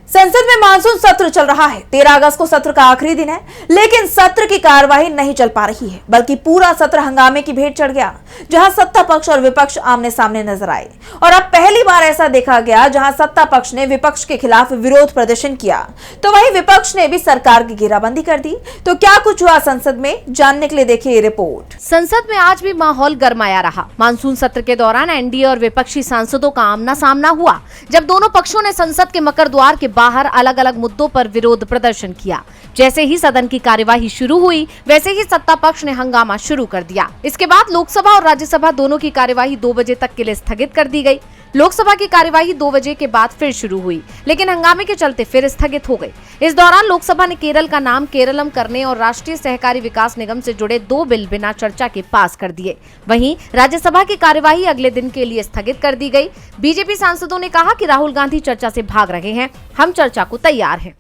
संसद में मानसून सत्र चल रहा है। 13 अगस्त को सत्र का आखिरी दिन है, लेकिन सत्र की कार्यवाही नहीं चल पा रही है, बल्कि पूरा सत्र हंगामे की भेंट चढ़ गया, जहां सत्ता पक्ष और विपक्ष आमने सामने नजर आए। और अब पहली बार ऐसा देखा गया जहां सत्ता पक्ष ने विपक्ष के खिलाफ विरोध प्रदर्शन किया, तो वहीं विपक्ष ने भी सरकार की घेराबंदी कर दी। तो क्या कुछ हुआ संसद में, जानने के लिए देखिए ये रिपोर्ट। संसद में आज भी माहौल गरमाया रहा। मानसून सत्र के दौरान एनडीए और विपक्षी सांसदों का आमना सामना हुआ, जब दोनों पक्षों ने संसद के मकर द्वार के बाहर अलग अलग मुद्दों पर विरोध प्रदर्शन किया। जैसे ही सदन की कार्यवाही शुरू हुई, वैसे ही सत्ता पक्ष ने हंगामा शुरू कर दिया। इसके बाद लोकसभा और राज्यसभा दोनों की कार्यवाही 2 बजे तक के लिए स्थगित कर दी गई। लोकसभा की कार्यवाही 2 बजे के बाद फिर शुरू हुई, लेकिन हंगामे के चलते फिर स्थगित हो गई। इस दौरान लोकसभा ने केरल का नाम केरलम करने और राष्ट्रीय सहकारी विकास निगम से जुड़े 2 बिल बिना चर्चा के पास कर दिए। वहीं राज्यसभा की कार्यवाही अगले दिन के लिए स्थगित कर दी गई। बीजेपी सांसदों ने कहा कि राहुल गांधी चर्चा से भाग रहे हैं, हम चर्चा को तैयार हैं।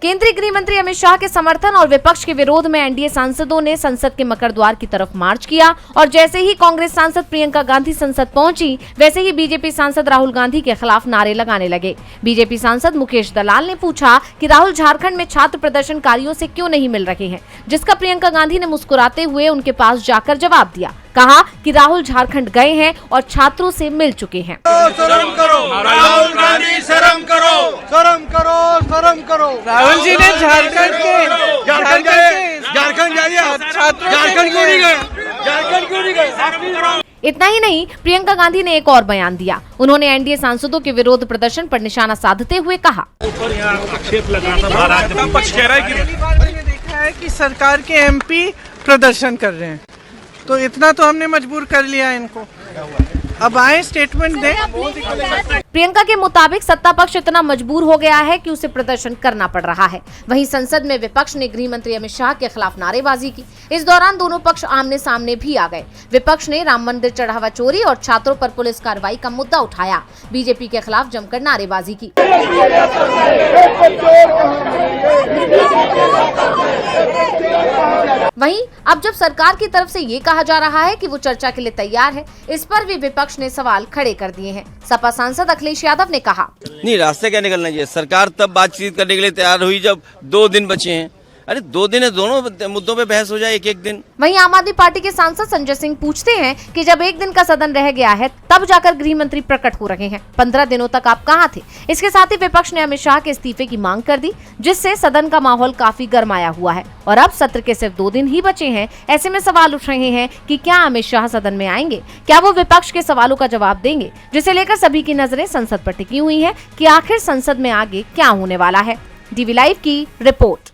केंद्रीय गृह मंत्री अमित शाह के समर्थन और विपक्ष के विरोध में एनडीए सांसदों ने संसद के मकर द्वार की तरफ मार्च किया, और जैसे ही कांग्रेस सांसद प्रियंका गांधी संसद पहुंची, वैसे ही बीजेपी सांसद राहुल गांधी के खिलाफ नारे लगाने लगे। बीजेपी सांसद मुकेश दलाल ने पूछा कि राहुल झारखंड में छात्र प्रदर्शनकारियों से क्यों नहीं मिल रहे हैं, जिसका प्रियंका गांधी ने मुस्कुराते हुए उनके पास जाकर जवाब दिया। कहा कि राहुल झारखंड गए हैं और छात्रों से मिल चुके हैं। शर्म करो राहुल गांधी, शर्म करो, शर्म करो, शर्म करो। राहुल जी ने झारखंड झारखंड जाइए, झारखंड क्यों नहीं गए, झारखंड क्यों नहीं गए? इतना ही नहीं, प्रियंका गांधी ने एक और बयान दिया। उन्होंने एनडीए सांसदों के विरोध प्रदर्शन पर निशाना साधते हुए कहा, आक्षेप लगाना पक्ष कह रहा है कि पहली बार मैंने देखा है कि सरकार के एमपी प्रदर्शन कर रहे हैं, तो इतना तो हमने मजबूर कर लिया इनको, अब आए स्टेटमेंट दें। प्रियंका के मुताबिक सत्ता पक्ष इतना मजबूर हो गया है कि उसे प्रदर्शन करना पड़ रहा है। वहीं संसद में विपक्ष ने गृह मंत्री अमित शाह के खिलाफ नारेबाजी की। इस दौरान दोनों पक्ष आमने सामने भी आ गए। विपक्ष ने राम मंदिर चढ़ावा चोरी और छात्रों पर पुलिस कार्रवाई का मुद्दा उठाया। बीजेपी के खिलाफ जमकर नारेबाजी की। वहीं अब जब सरकार की तरफ से ये कहा जा रहा है कि वो चर्चा के लिए तैयार है, इस पर भी विपक्ष ने सवाल खड़े कर दिए हैं। सपा सांसद अखिलेश यादव ने कहा, नहीं, रास्ते क्या निकलना चाहिए। सरकार तब बातचीत करने के लिए तैयार हुई जब 2 दिन बचे हैं। अरे 2 दिन है, दोनों मुद्दों पे बहस हो जाए एक दिन। वहीं आम आदमी पार्टी के सांसद संजय सिंह पूछते हैं कि जब 1 दिन का सदन रह गया है, तब जाकर गृह मंत्री प्रकट हो रहे हैं, 15 दिनों तक आप कहां थे? इसके साथ ही विपक्ष ने अमित शाह के इस्तीफे की मांग कर दी, जिससे सदन का माहौल काफी गरमाया हुआ है। और अब सत्र के सिर्फ 2 दिन ही बचे हैं। ऐसे में सवाल उठ रहे हैं कि क्या अमित शाह सदन में आएंगे, क्या वो विपक्ष के सवालों का जवाब देंगे, जिसे लेकर सभी की नजरें संसद पर टिकी हुई है कि आखिर संसद में आगे क्या होने वाला है। डीवी लाइव की रिपोर्ट।